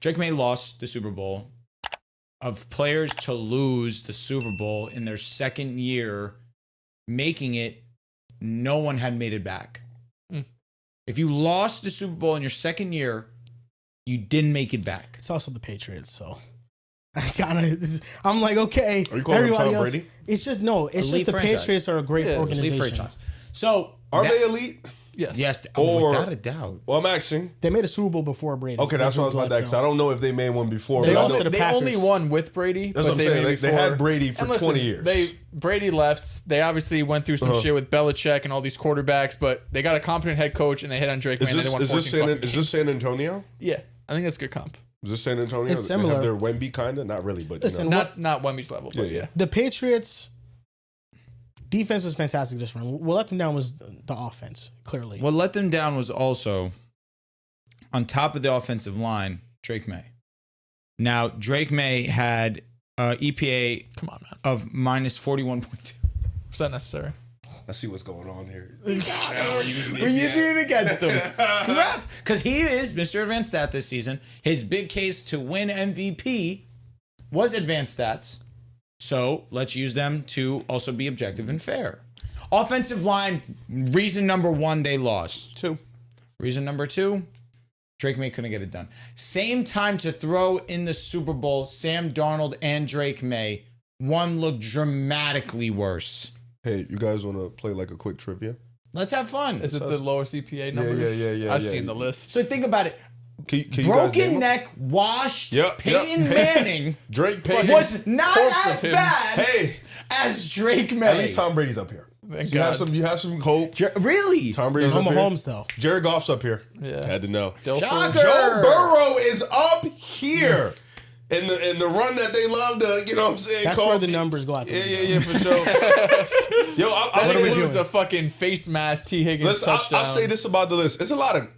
Drake Maye lost the Super Bowl. Of players to lose the Super Bowl in their second year, making it, no one had made it back. If you lost the Super Bowl in your second year, you didn't make it back. It's also the Patriots, so I'm like, okay. Are you calling him Tom Brady? It's just no. It's Elite just the franchise. Patriots are a great organization. Elite franchise. So Are they elite? Yes. Or- Without a doubt. Well, I'm asking. They made a Super Bowl before Brady. Okay, that's what I was about to ask. I don't know if they made one before. They but I lost know- to the They Packers. only won with Brady. That's but what I'm saying. They had Brady for And listen, 20 years. Brady left. They obviously went through some shit with Belichick and all these quarterbacks, but they got a competent head coach and they hit on Drake Maye and they won 14 fucking Is this San Antonio? Yeah, I think that's a good comp. Is this San Antonio? It's similar. They have their Wemby kind of? Not really, but Listen, you know. Not Wemby's level, but yeah. The Patriots defense was fantastic this round. What let them down was the offense, clearly. What let them down was also, on top of the offensive line, Drake Maye. Now, Drake Maye had EPA Come on, man. of minus 41.2. Is that necessary? I see what's going on here. We're using it against him. Congrats. Because he is Mr. Advanced Stat this season. His big case to win MVP was advanced stats. So let's use them to also be objective and fair. Offensive line, reason number one, they lost. 2. Reason number 2, Drake Maye couldn't get it done. Same time to throw in the Super Bowl, Sam Darnold and Drake Maye. One looked dramatically worse. Hey, you guys want to play like a quick trivia? Let's have fun. Is it the lowest EPA numbers? yeah, I've yeah. seen the list. So think about it. Can you guys name Broken them? neck, washed, Yep, Peyton yep. Manning Drake Payton. was not Corpse as of him. bad Hey, as Drake at Maye. least Tom Brady's up here. Thank You have God. some hope. Really? Tom Brady's up Home here. Mahomes, though. Jared Goff's up here. Yeah. Had to know. Dilfer. Shocker. Joe Burrow is up here. In the run that they love to, you know what I'm saying? That's where the numbers go out the Yeah, for sure. Yo, That I'll say includes this. a fucking face mask, T. Higgins Listen, touchdown. I'll say this about the list. There's a lot of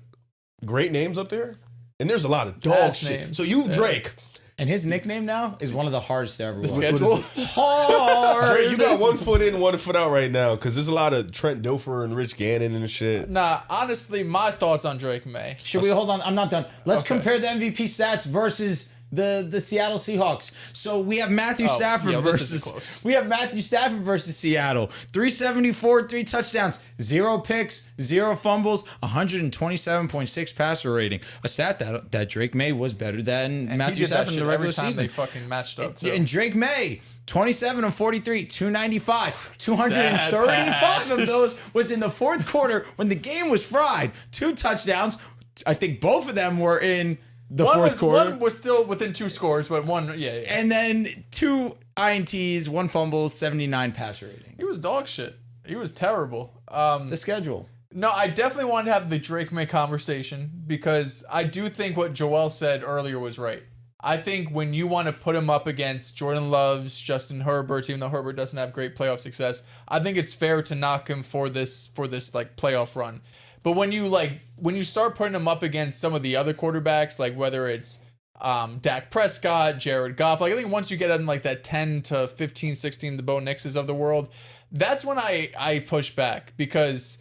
great names up there, and there's a lot of dog Ass shit. names. So you, Yeah. Drake. And his nickname now is one of the hardest to ever The watch. schedule. Hard. Drake, you got 1 foot in, 1 foot out right now, because there's a lot of Trent Dilfer and Rich Gannon and shit. Nah, honestly, my thoughts on Drake Maye. Should we hold on? I'm not done. Let's Okay. compare the MVP stats versus the Seattle Seahawks. So we have Matthew Stafford yeah, this isn't versus close. we have Matthew Stafford versus Seattle. 374, 3 touchdowns, 0 picks, 0 fumbles, 127.6 passer rating. A stat that Drake Maye was better than And Matthew he did that Stafford in shit the regular every time season. they fucking matched up, too. And Drake Maye, 27 of 43, 295. 235 of those was in the fourth quarter when the game was fried. 2 touchdowns. I think both of them were in the fourth quarter. One was still within 2 scores, but one, yeah. And then 2 INTs, 1 fumble, 79 passer rating. He was dog shit. He was terrible. The schedule. No, I definitely wanted to have the Drake Maye conversation because I do think what Joel said earlier was right. I think when you want to put him up against Jordan Love's, Justin Herbert, even though Herbert doesn't have great playoff success, I think it's fair to knock him for this like playoff run. But when you start putting him up against some of the other quarterbacks, like whether it's Dak Prescott, Jared Goff, like I think once you get in like that 10 to 15, 16, the Bo Nixes of the world, that's when I push back because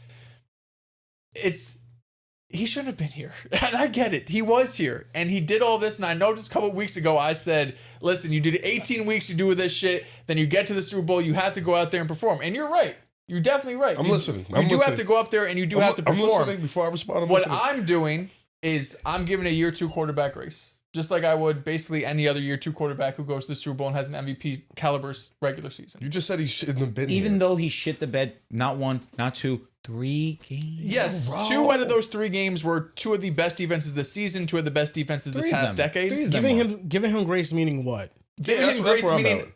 he shouldn't have been here. And I get it. He was here and he did all this. And I know just a couple of weeks ago, I said, listen, you did 18 weeks, you do this shit. Then you get to the Super Bowl, you have to go out there and perform. And you're right. You're definitely right. I'm listening. You do have to go up there and you do have to perform. I'm listening before I respond. What I'm doing is I'm giving a year 2 quarterback race. Just like I would basically any other year 2 quarterback who goes to the Super Bowl and has an MVP caliber regular season. You just said he shouldn't have been Even here. though he shit the bed, not 1, not 2, 3 games. Yes, 2 out of those 3 games were 2 of the best defenses this season, 2 of the best defenses this 3 of half them. decade. 3 of them Giving him grace meaning what? Giving that's him where grace I'm meaning at.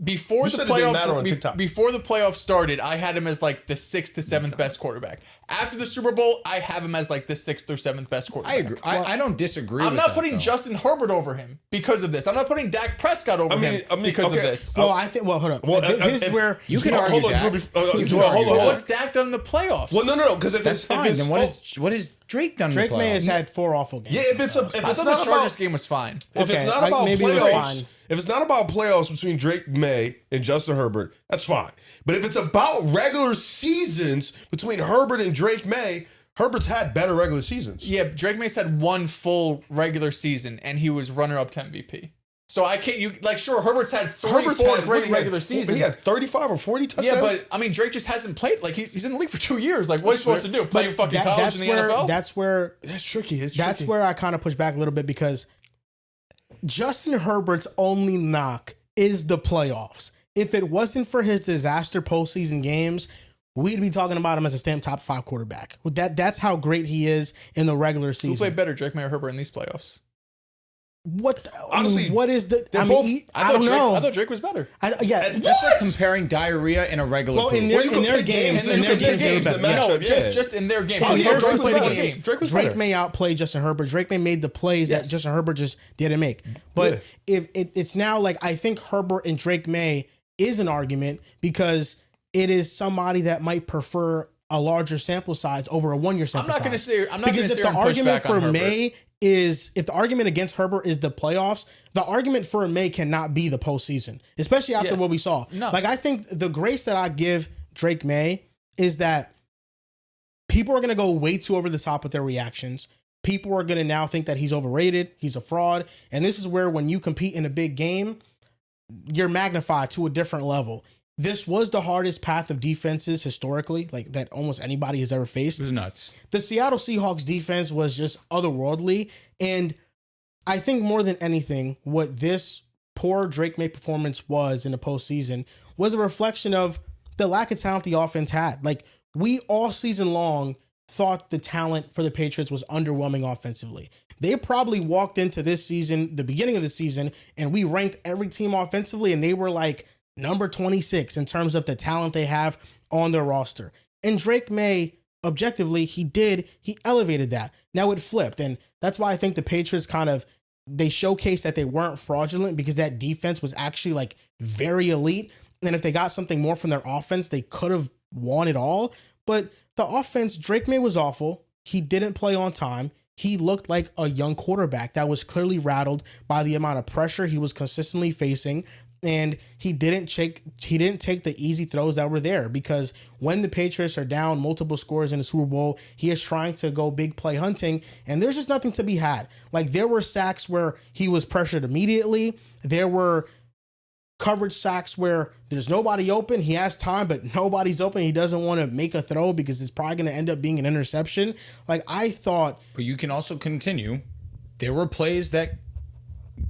before You the said it didn't matter on playoffs TikTok. before the playoffs started, I had him as like the 6th to 7th best quarterback. After the Super Bowl, I have him as like the 6th or 7th best quarterback. I agree. I don't disagree. I'm with not that, putting though. Justin Herbert over him because of this. I'm not putting Dak Prescott over him because of okay. this. Well, I think. Well, hold up. Well, this is where You can Hold argue on, Dak. Drew, You can Joel, argue hold on, Dak. What's Dak done in the playoffs? Well, no, because if That's it's fine. if it's Then what is Drake done Drake in the May playoffs? has had 4 awful games. yeah, if it's I not thought the about Chargers game was fine. if it's Okay, not about maybe it was playoffs, fine. if it's not about playoffs between Drake May and Justin Herbert, that's fine. But if it's about regular seasons between Herbert and Drake May, Herbert's had better regular seasons. Yeah, Drake Maye had one full regular season, and he was runner-up to MVP. So I can't. You like sure Herbert's had four great regular seasons. He had 35 or 40 touchdowns. Yeah, but I mean Drake just hasn't played. Like he's in the league for 2 years. Like what's he supposed to do? Play fucking college in the NFL? That's tricky. That's where I kind of push back a little bit because Justin Herbert's only knock is the playoffs. If it wasn't for his disaster postseason games, we'd be talking about him as a stamped top 5 quarterback. That's how great he is in the regular season. Who played better, Drake Maye or Herbert in these playoffs? Honestly, what is the? I don't know. I thought Drake was better. That's like comparing diarrhea in a regular pool. In their games, Just in their games. Drake Maye outplayed Justin Herbert. Drake Maye made the plays that Justin Herbert just didn't make. But if it's now like I think Herbert and Drake Maye is an argument because it is somebody that might prefer a larger sample size over a 1 year sample size. I'm not going to say because if the argument for Maye is if the argument against Herbert is the playoffs, the argument for Maye cannot be the postseason, especially after what we saw. No. Like I think the grace that I give Drake Maye is that people are going to go way too over the top with their reactions. People are going to now think that he's overrated, he's a fraud, and this is where when you compete in a big game, you're magnified to a different level. This was the hardest path of defenses historically, like that almost anybody has ever faced. It was nuts. The Seattle Seahawks defense was just otherworldly. And I think more than anything, what this poor Drake Maye performance was in the postseason was a reflection of the lack of talent the offense had. Like we all season long thought the talent for the Patriots was underwhelming offensively. They probably walked into this season, the beginning of the season, and we ranked every team offensively and they were like number 26 in terms of the talent they have on their roster. And Drake Maye, objectively, he elevated that. Now it flipped. And that's why I think the Patriots they showcased that they weren't fraudulent because that defense was actually like very elite. And if they got something more from their offense, they could have won it all. But the offense, Drake Maye was awful. He didn't play on time. He looked like a young quarterback that was clearly rattled by the amount of pressure he was consistently facing. And he didn't take the easy throws that were there because when the Patriots are down multiple scores in the Super Bowl, he is trying to go big play hunting, and there's just nothing to be had. Like there were sacks where he was pressured immediately. There were coverage sacks where there's nobody open. He has time, but nobody's open. He doesn't want to make a throw because it's probably going to end up being an interception. Like I thought. But you can also continue. There were plays that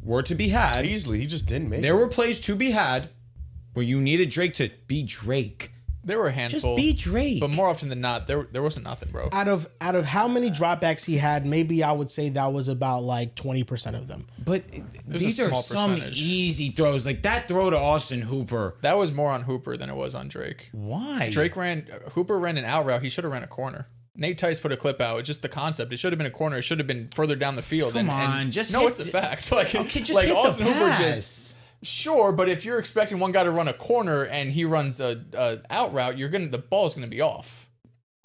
were to be had. Easily. He just didn't make There were plays to be had where you needed Drake to be Drake. There were a handful. Just be Drake. But more often than not, there wasn't nothing, bro. Out of how many dropbacks he had, maybe I would say that was about like 20% of them. But these are some easy throws. Like that throw to Austin Hooper. That was more on Hooper than it was on Drake. Why? Hooper ran an out route. He should have ran a corner. Nate Tice put a clip out. It's just the concept. It should have been a corner. It should have been further down the field. Come on, just no, it's a fact. Like, okay, just like hit Austin the Hooper pass. Sure, but if you're expecting one guy to run a corner and he runs a out route, the ball's gonna be off.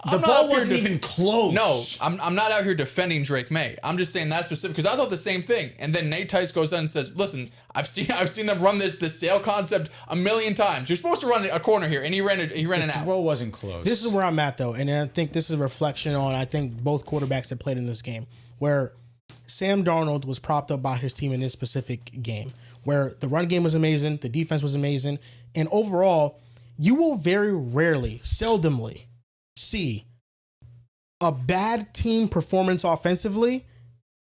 The ball wasn't even close. No, I'm not out here defending Drake Maye. I'm just saying that specific because I thought the same thing. And then Nate Tice goes on and says, "Listen, I've seen them run this sail concept a million times. You're supposed to run a corner here, and he ran an out. The throw wasn't close. This is where I'm at though, and I think this is a reflection on both quarterbacks that played in this game, where Sam Darnold was propped up by his team in this specific game, where the run game was amazing, the defense was amazing, and overall, you will very rarely, seldomly see a bad team performance offensively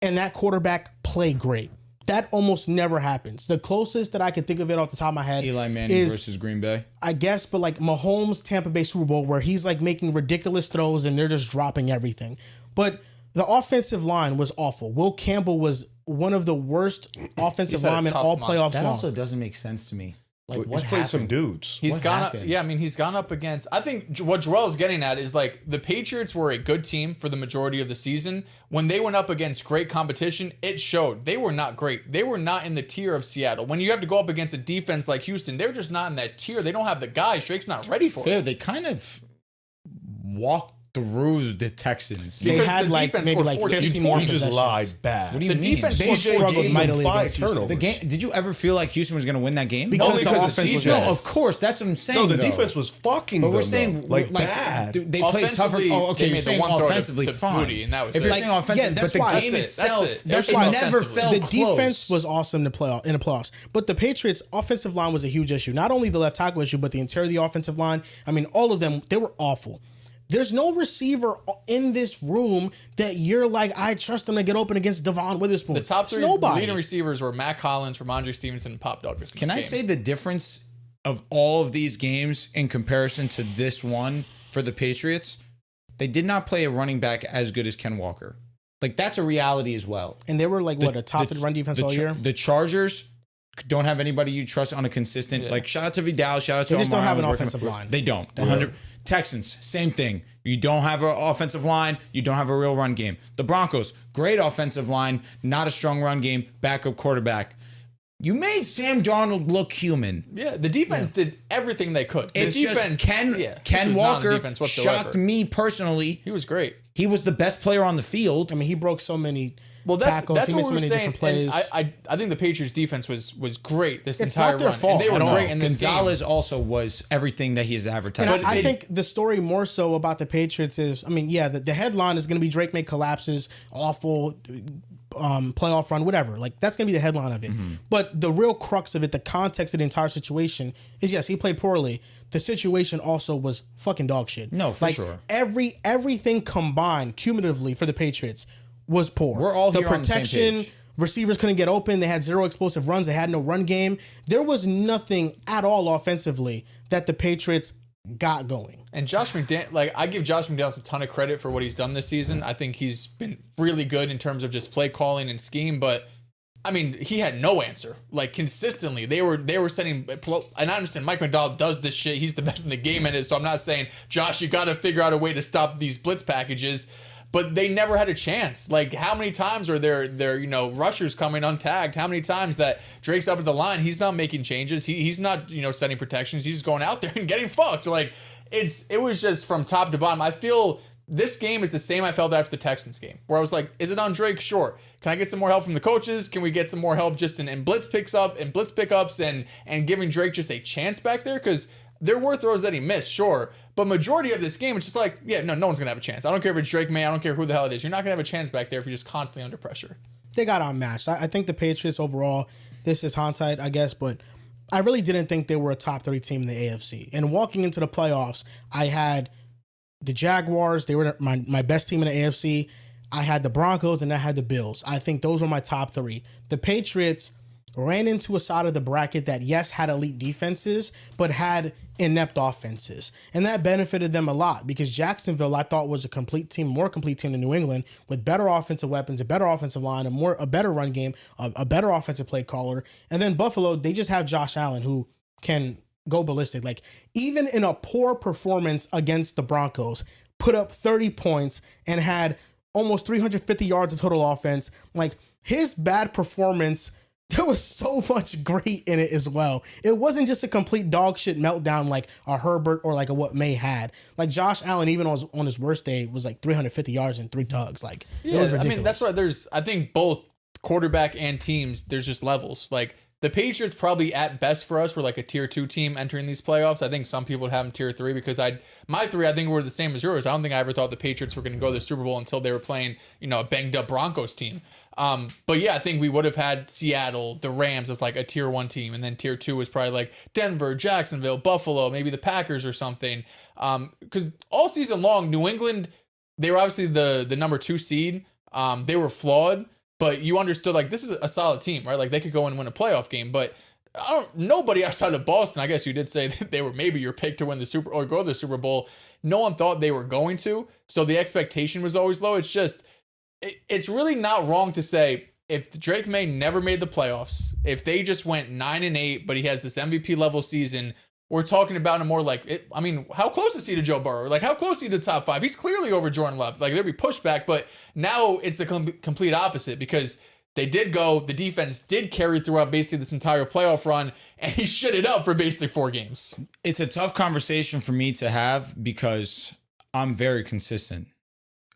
and that quarterback play great. That almost never happens. The closest that I can think of it off the top of my head Eli Manning versus Green Bay. I guess, but like Mahomes Tampa Bay Super Bowl where he's like making ridiculous throws and they're just dropping everything. But the offensive line was awful. Will Campbell was one of the worst offensive linemen all playoffs That long. also doesn't make sense to me. Like what He's played happened? some dudes. He's What gone up. happened? Yeah, I mean, he's gone up against. I think what Joel is getting at is like the Patriots were a good team for the majority of the season. When they went up against great competition, it showed. They were not great. They were not in the tier of Seattle. When you have to go up against a defense like Houston, they're just not in that tier. They don't have the guys. Drake's not ready for Fair. it. They kind of walked through the Texans. They Because had the like defense maybe scored like 14 15 more You just possessions. lied bad. What do you The mean? defense They was struggled gave them mightily 5 against Houston. turnovers. The game. Did you ever feel like Houston was going to win that game? Because Only the 'cause of offense was CJ. No, of course. That's what I'm saying. No, the though. defense was fucking But them, we're saying though. Like like bad. they played tougher. Offensively, Oh, okay. they You're made the saying one throw to- offensively to fine. Booty, and that was if it. you're saying offensively, yeah, that's but the why- game That's it. That's itself, it. That's it why never offensively. felt The close. defense was awesome in the playoffs, but the Patriots' offensive line was a huge issue. Not only the left tackle issue, but the interior of the offensive line. I mean, all of them, they were awful. There's no receiver in this room that you're like, I trust them to get open against Devon Witherspoon. The top There's three nobody. leading receivers were Matt Collins, Ramondre Stevenson, and Pop Douglas. Can I say the difference of all of these games in comparison to this one for the Patriots? They did not play a running back as good as Ken Walker. Like, that's a reality as well. And they were like, what, a top 3 run defense all year? The Chargers don't have anybody you trust on a consistent. Like, shout out to Vidal, shout out to They just don't Omar, have an who's working- offensive line. They don't. 100 Texans, same thing. You don't have an offensive line. You don't have a real run game. The Broncos, great offensive line, not a strong run game, backup quarterback. You made Sam Darnold look human. Yeah, the defense did everything they could. The It's defense, just Ken this was Walker non-defense whatsoever. shocked me personally. He was great. He was the best player on the field. I mean, he broke so many Well, that's tackles. that's He what missed we were many saying. different plays. And I think the Patriots defense was great this It's entire not their run. fault And they were at all. great in this Gonzalez game. also was everything that he's advertised. And to I be. think the story more so about the Patriots is, I mean, yeah, the headline is going to be Drake Maye collapses, awful playoff run, whatever. Like, that's going to be the headline of it. But the real crux of it, the context of the entire situation is, yes, he played poorly. The situation also was fucking dog shit. No, for sure. Everything combined cumulatively for the Patriots was poor. We're all the here on the same protection. page. Receivers couldn't get open. They had 0 explosive runs. They had no run game. There was nothing at all offensively that the Patriots got going. And Josh McDaniels, like, I give Josh McDaniels a ton of credit for what he's done this season. I think he's been really good in terms of just play calling and scheme, but I mean, he had no answer. Like, consistently, they were sending. And I understand Mike McDonald does this shit. He's the best in the game at it. So I'm not saying, Josh, you got to figure out a way to stop these blitz packages. But they never had a chance. Like, how many times are there rushers coming untagged? How many times that Drake's up at the line, he's not making changes. He's not, setting protections. He's just going out there and getting fucked. Like, it was just from top to bottom. I feel this game is the same I felt after the Texans game, where I was like, is it on Drake? Sure. Can I get some more help from the coaches? Can we get some more help just in blitz pickups and giving Drake just a chance back there? Because there were throws that he missed, sure. But majority of this game, it's just like, yeah, no one's going to have a chance. I don't care if it's Drake Maye. I don't care who the hell it is. You're not going to have a chance back there if you're just constantly under pressure. They got outmatched. I think the Patriots overall, this is hindsight, I guess, but I really didn't think they were a top 3 team in the AFC. And walking into the playoffs, I had the Jaguars. They were my best team in the AFC. I had the Broncos and I had the Bills. I think those were my top 3. The Patriots ran into a side of the bracket that, yes, had elite defenses, but had inept offenses. And that benefited them a lot because Jacksonville, I thought, was a more complete team than New England, with better offensive weapons, a better offensive line, a better run game, a better offensive play caller. And then Buffalo, they just have Josh Allen, who can go ballistic. Like, even in a poor performance against the Broncos, put up 30 points and had almost 350 yards of total offense. Like, his bad performance, there was so much great in it as well. It wasn't just a complete dog shit meltdown like a Herbert or like a what May had. Like, Josh Allen, even on his worst day, was like 350 yards and 3 tugs. Like, it was ridiculous. I mean, that's why I think both quarterback and teams, there's just levels. Like, the Patriots probably at best for us were like a tier 2 team entering these playoffs. I think some people would have them tier 3 because my 3, I think, were the same as yours. I don't think I ever thought the Patriots were going to go to the Super Bowl until they were playing, a banged up Broncos team. But yeah, I think we would have had Seattle, the Rams as like a tier 1 team. And then tier 2 was probably like Denver, Jacksonville, Buffalo, maybe the Packers or something. Because all season long, New England, they were obviously the number 2 seed. They were flawed. But you understood, like, this is a solid team, right? Like, they could go and win a playoff game. But nobody outside of Boston, I guess you did say that they were maybe your pick to win or go to the Super Bowl. No one thought they were going to. So the expectation was always low. It's just, it's really not wrong to say, if Drake Maye never made the playoffs, if they just went 9-8, but he has this MVP level season, we're talking about a more like, how close is he to Joe Burrow? Like, how close is he to the top 5? He's clearly over Jordan Love. Like, there'd be pushback, but now it's the complete opposite because they did go, the defense did carry throughout basically this entire playoff run, and he shit it up for basically 4 games. It's a tough conversation for me to have because I'm very consistent.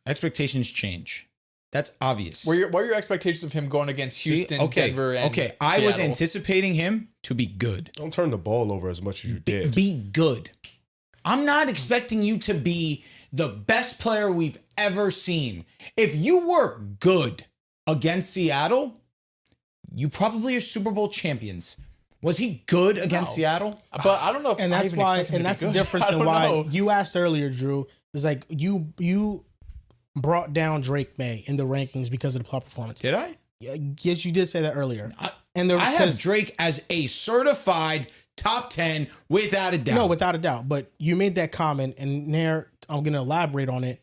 Expectations change. That's obvious. What are your expectations of him going against Houston, okay, Denver, and I was Seattle? anticipating him to be good. Don't turn the ball over as much as you did. Be good. I'm not expecting you to be the best player we've ever seen. If you were good against Seattle, you probably are Super Bowl champions. Was he good against Seattle? But I don't know if And I that's even why, expect him and to that's be the good. difference I in don't why know. you asked earlier, Drew. Is like you brought down Drake Maye in the rankings because of the playoff performance. Did I? Yes, you did say that earlier. I Because have Drake as a certified top 10 without a doubt. no, without a doubt. But you made that comment, and there I'm going to elaborate on it.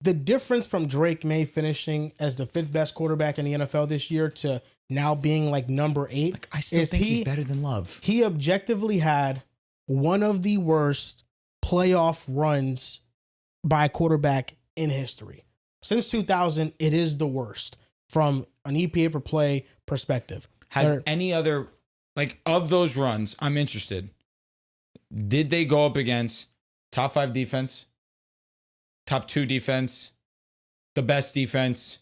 The difference from Drake Maye finishing as the 5th best quarterback in the NFL this year to now being like number 8, I still is think he's better than Love. he objectively had one of the worst playoff runs by a quarterback in history. Since 2000, it is the worst from an EPA per play perspective. Has any other, like, of those runs, I'm interested. Did they go up against top 5 defense, top 2 defense, the best defense,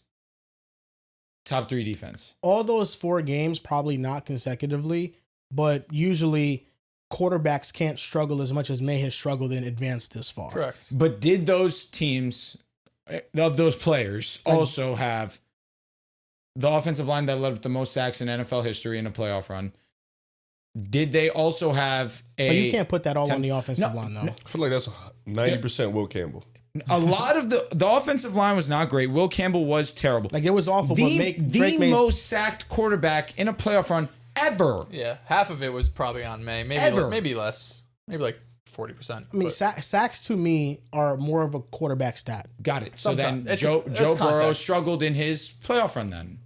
top 3 defense? All those 4 games, probably not consecutively, but usually quarterbacks can't struggle as much as May has struggled in advance this far. Correct. But did those teams, of those players, also have the offensive line that led up the most sacks in NFL history in a playoff run? Did they also have a... But you can't put that all on the offensive line, though. I feel like that's 90% Will Campbell. A lot of the offensive line was not great. Will Campbell was terrible. Like, it was awful, but Drake Maye... most sacked quarterback in a playoff run ever. Yeah, half of it was probably on May. Maybe less. Maybe like 40%. I mean, sacks to me are more of a quarterback stat. Got it. So Sometimes. then Joe Burrow context. struggled in his playoff run then.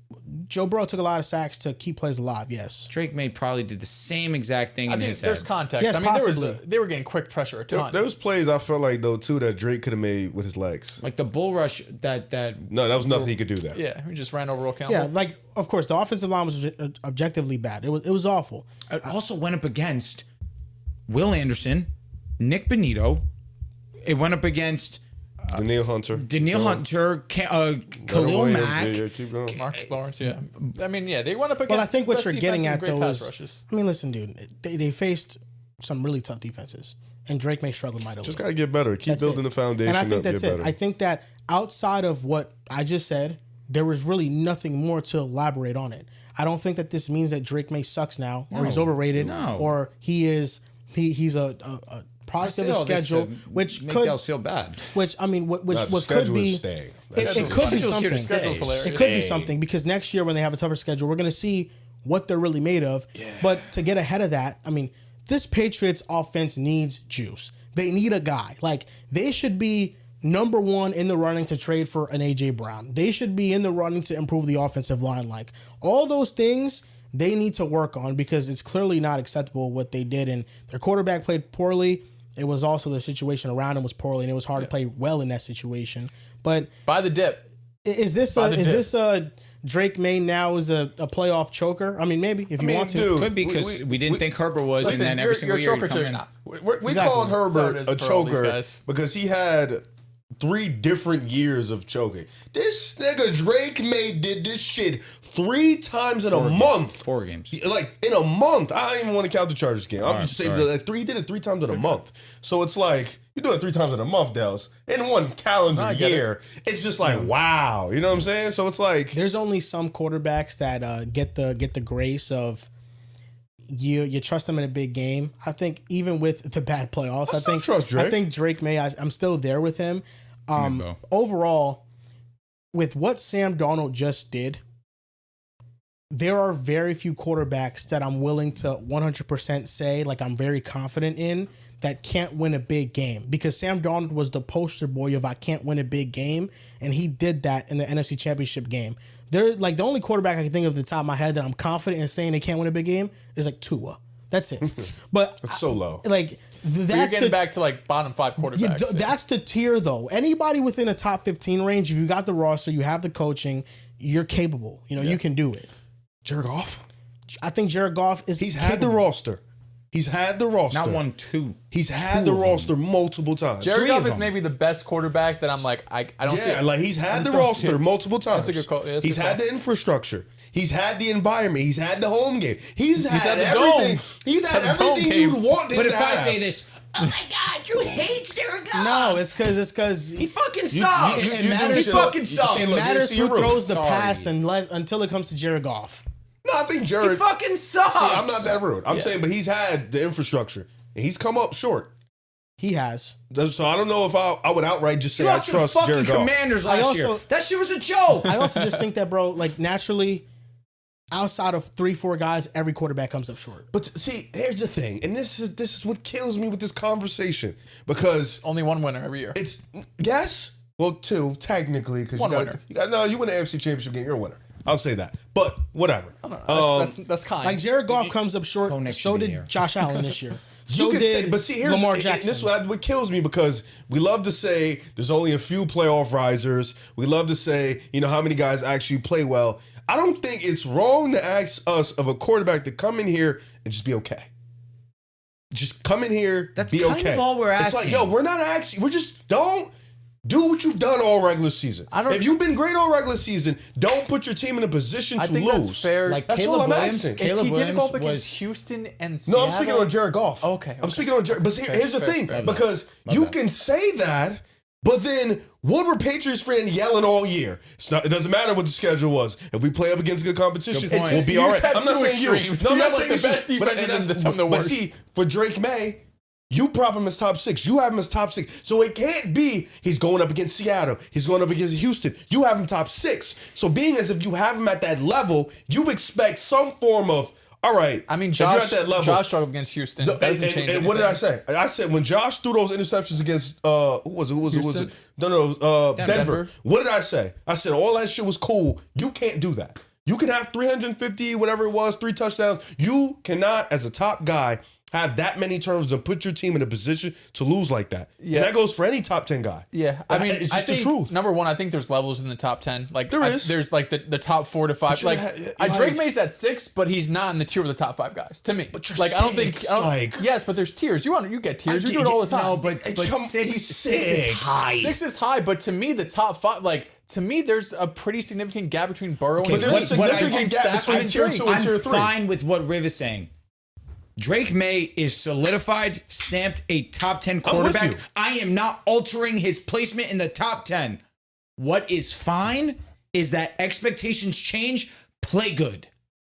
Joe Burrow took a lot of sacks to keep plays alive, yes. Drake Maye probably did the same exact thing I in think his there's head. context. Yes, I mean, possibly. they were getting quick pressure a ton. There was plays I felt like, though, too, that Drake could have made with his legs. Like the bull rush that No, that was nothing he could do that. Yeah, we just ran over Will Campbell. Yeah, like, of course, the offensive line was objectively bad. It was awful. it also went up against Will Anderson, Nick Benito. It went up against Daniil Hunter. Khalil Williams. Mack. Yeah, keep going. Marcus Lawrence, yeah. I mean, yeah, they went up against Well, I think what best you're getting defense at, and great though, pass is... rushes. I mean, listen, dude. They faced some really tough defenses, and Drake Maye struggled mightily. Just got to get better. Keep That's building it. the foundation And I think up, that's get it. better. I think that outside of what I just said, there was really nothing more to elaborate on it. I don't think that this means that Drake Maye sucks now, or he's overrated, or he's a product of the schedule, which make could Dallas feel bad. which I mean, Nah, the what could schedule be is staying. it could be Schedule's here to something. stay. Schedule's hilarious. It could be something because next year when they have a tougher schedule, we're going to see what they're really made of. But to get ahead of that, I mean, this Patriots offense needs juice. They need a guy. Like, they should be number 1 in the running to trade for an A.J. Brown. They should be in the running to improve the offensive line. Like, all those things they need to work on because it's clearly not acceptable what they did. And their quarterback played poorly. It was also the situation around him was poorly, and it was hard to play well in that situation. But By the dip. is this a Drake Maye now is a playoff choker? I mean, maybe if you want to. dude, Could be because we didn't think Herbert was, Listen, and then every single you're year a he'd choker come till in. you're not. We Exactly. called Herbert That's a how it is for all these choker guys. because he had 3 different years of choking. This nigga Drake Maye did this shit 3 times in a month. 4 games. Like in a month. I don't even want to count the Chargers game. I'm right, just saying sorry. like he did it 3 times in a month. So it's like you do it 3 times in a month, Dallas. In one calendar I get year, it's just like wow. You know what I'm saying? So it's like There's only some quarterbacks that get the grace of you trust them in a big game. I think even with the bad playoffs, I still trust Drake. I think Drake Maye. I'm still there with him. Rainbow. Overall, with what Sam Darnold just did, there are very few quarterbacks that I'm willing to 100% say, like I'm very confident in, that can't win a big game. Because Sam Darnold was the poster boy of I can't win a big game, and he did that in the NFC Championship game. They're like the only quarterback I can think of at the top of my head that I'm confident in saying they can't win a big game is like Tua. That's it. But it's so low. like You're that's getting the back to like bottom 5 quarterbacks. yeah, that's the tier though. Anybody within a top 15 range, if you got the roster, you have the coaching, you're capable. You know, you can do it. Jared Goff. I think Jared Goff is He's had the roster. He's had the roster. Not 1, 2. He's had two the of roster multiple times. Jared 3 Goff of is them. maybe the best quarterback that I'm like, I don't see Yeah, it. like he's had the just don't see roster it. multiple times. That's a good call. Yeah, that's a He's good had call. the infrastructure. He's had the environment. He's had the home game. He's had had the everything. dome. He's had Had the dome everything you'd games. want him But to if I have. say this, oh my God, you hate Jared Goff. No, it's because He fucking You- sucks. you- It you do matters. He shit fucking up. You sucks. see, it look, matters see who your room. throws the Sorry. pass until it comes to Jared Goff. No, I think He Jared. fucking sucks. See, I'm not that rude. I'm saying, but he's had the infrastructure, and he's come up short. He has. So I don't know if I would outright just say He I lost to the trust fucking Jared Goff. Commanders I last also- year. That shit was a joke. I also just think that, bro, like naturally, outside of 3-4 guys, every quarterback comes up short. But see, here's the thing, and this is what kills me with this conversation because Only one winner every year. it's yes, well, 2 technically because One you winner. got you win the AFC Championship game, you're a winner. I'll say that, but whatever. That's kind. Like Jared Goff comes up short. Bo Nix So should be did here. Josh Allen this year. You So could did say, but see, here's Lamar and Jackson. this is what kills me because we love to say there's only a few playoff risers. We love to say, how many guys actually play well. I don't think it's wrong to ask us of a quarterback to come in here and just be okay. Just come in here, That's be kind okay. of all we're It's like, asking. we're not asking. We're just don't do what you've done all regular season. If you've been great all regular season, don't put your team in a position I to think lose. that's fair. Like That's Caleb all I'm Williams. asking. if Caleb he didn't go up Williams against was. Houston and No, Seattle, I'm speaking on Jared Goff. Okay, I'm speaking on Jared. But see, here's the thing, fair. because My you bad. can say that, but then what were Patriots fans yelling all year? It doesn't matter what the schedule was. If we play up against good competition, Good point. we'll be You all just right. have I'm not two saying extremes. you. No, I'm You not have, like, saying the you best should. defenses that's- and some of the But worst. see, for Drake Maye, you prop him as top 6. You have him as top 6. So it can't be he's going up against Seattle. He's going up against Houston. You have him top 6. So being as if you have him at that level, you expect some form of, all right. I mean, if you're Josh at that level, struggled against Houston. no, That doesn't change and what did I anything. say? I said when Josh threw those interceptions against who was it? Houston? No, Denver. Denver. What did I say? I said all that shit was cool. You can't do that. You can have 350, whatever it was, 3 touchdowns. You cannot, as a top guy, have that many turns to put your team in a position to lose like that. Yeah. And that goes for any top 10 guy. Yeah, I mean, it's just I think the truth. number one, I think there's levels in the top 10. Like There is. there's like the top 4 to 5. But Like like- Drake Maye's at 6, but he's not in the tier with the top 5 guys. To me, But you're like I don't think. six, I don't, like- yes, but there's tiers. You get tiers. You I do it get- all the time. No, but He's 6 is high. 6 is high, but to me, the top 5, like to me, there's a pretty significant gap between Burrow Okay, But and there's a What I significant think gap Stafford between and tier Drake. 2 and tier I'm 3. fine with what Riv is saying. Drake Maye is solidified, stamped a top 10 with quarterback. you. I am not altering his placement in the top 10. What is fine is that expectations change, play good.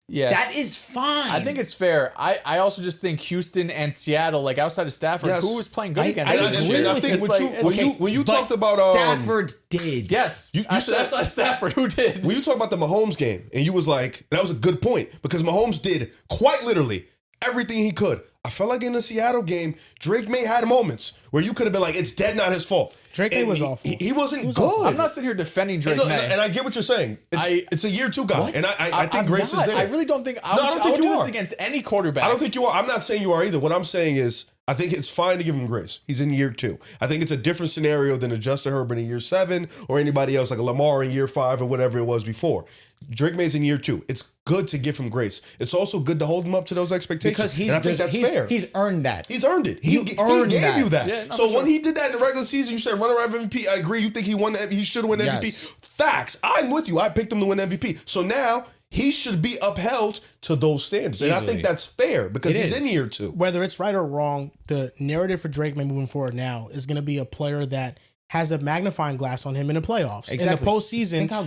Yeah, That is fine. I think it's fair. I also just think Houston and Seattle, like outside of Stafford, Yes. who was playing good I against And them I, this and year? I with think It's when like- you, it's- when you but talked about Stafford did. yes, You I said- said Stafford. Who did? when you talk about the Mahomes game, and you was like, that was a good point because Mahomes did quite literally everything he could. I felt like in the Seattle game, Drake Maye had moments where you could have been like, it's dead not his fault. Drake Maye And was awful. He wasn't good. awful. I'm not sitting here defending Drake and, Maye. and I get what you're saying. It's a year 2 guy, and I think I'm Grace not. is there. I really don't think. I No, I don't think would you do this are. against any quarterback. I don't think you are. I'm not saying you are either. What I'm saying is, I think it's fine to give him grace. He's in year 2. I think it's a different scenario than a Justin Herbert in year 7 or anybody else like a Lamar in year 5 or whatever it was before. Drake Maye's in year 2. It's good to give him grace. It's also good to hold him up to those expectations. Because and I think that's fair. He's earned that. He's earned it. He earned gave that. you that. Yeah, no, so for when sure. he did that in the regular season, you said runner up MVP. I agree. You think he should have won the MVP. Yes. Facts. I'm with you. I picked him to win MVP. So now he should be upheld to those standards. And I Easily. think that's fair because It he's is. in year 2. Whether it's right or wrong, the narrative for Drake May moving forward now is going to be a player that has a magnifying glass on him in the playoffs. In Exactly. the postseason, Think how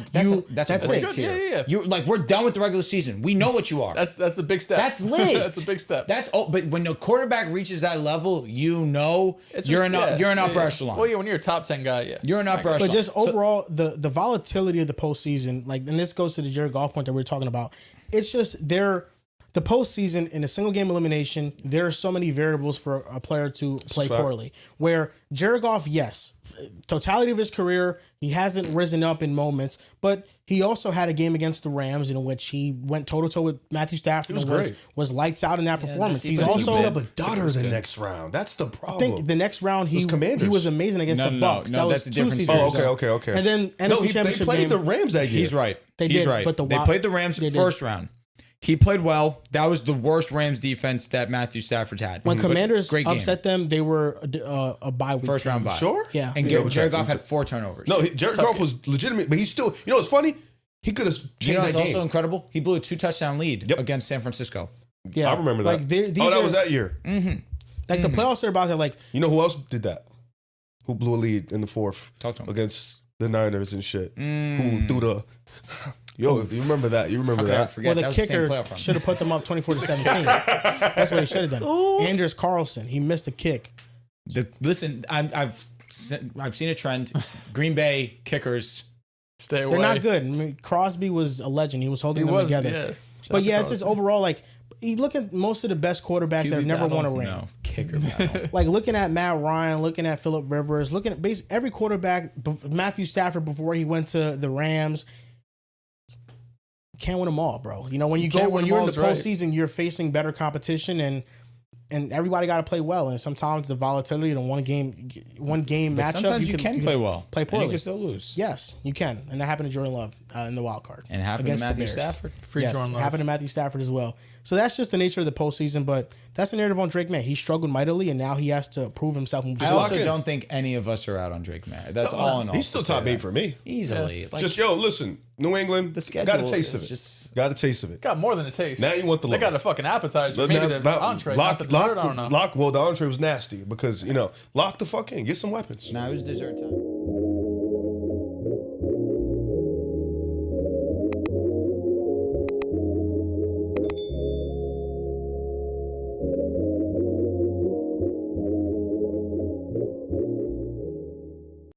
that's a great good. tier. Yeah. You like we're done with the regular season. We know what you are. That's a big step. That's lit. That's a big step. That's but when the quarterback reaches that level, you know It's you're just- an yeah, upper yeah. echelon. Well, yeah, when you're a top 10 guy, yeah. You're an upper echelon. But just So- overall, the volatility of the postseason, like, and this goes to the Jared Goff point that we were talking about. It's just the postseason in a single game elimination. There are so many variables for a player to play fact. poorly. Where Jared Goff, yes, totality of his career, he hasn't risen up in moments, but he also had a game against the Rams in which he went toe to toe with Matthew Stafford. was and great. was lights out in that performance. He's But also you put up a daughter the next round. That's the I problem. think the next round he Commanders. was amazing against the Bucks. No, that was that's a 2 different seasons series. ago. Okay. And then No, NFC they Championship played game. the Rams that year. He's right. They He's did, right. but they played the Rams they did. first round. He played well. That was the worst Rams defense that Matthew Stafford's had. When Commanders Great game. upset them, they were a bye week. First round bye. Sure? Yeah. And Yeah, Jared Goff had 4 turnovers. No, Jared Goff was legitimate, but he's still. You know what's funny? He could have You changed know that what's game. also incredible? He blew a 2-touchdown lead Yep. against San Francisco. Yeah, I remember that. Like these that are, was that year. Like the playoffs are about to like. You know who else did that? Who blew a lead in the fourth Talk to him. against the Niners and shit? Who threw the? Yo, you remember that? You remember How could I that? forget? Well, the That was the same kicker playoff run. should have put them up 24-17. That's what he should have done. Anders Carlson, he missed a kick. Listen, I've seen a trend. Green Bay kickers. Stay away. They're not good. I mean, Crosby was a legend. He was holding them together. Yeah. But yeah, it's just overall like you look at most of the best quarterbacks that have never won a ring. No, kicker battle. Like looking at Matt Ryan, looking at Phillip Rivers, looking at every quarterback, Matthew Stafford before he went to the Rams. Can't win them all, bro. You know, when you're in the postseason, you're facing better competition and everybody got to play well. And sometimes the volatility in one game But matchup, sometimes you can play well. play And poorly. you can still lose. Yes, you can, and that happened to Jordan Love in the wild card. And it happened to against the Matthew Bears. Stafford. Free Yes, Jordan Love. happened to Matthew Stafford as well. So that's just the nature of the postseason. But that's the narrative on Drake Maye. He struggled mightily, and now he has to prove himself. I also don't think any of us are out on Drake Maye. That's all in all. He's still to say top 8 that. for me. Easily. Like, Just listen, New England. the schedule got a taste of is it. just- Got a taste of it. Got more than a taste. Now you want the They love. got a fucking appetizer. Maybe the entree, not the dessert. I don't know. Well, the entree was nasty because lock the fuck in. Get some weapons. now it's dessert time.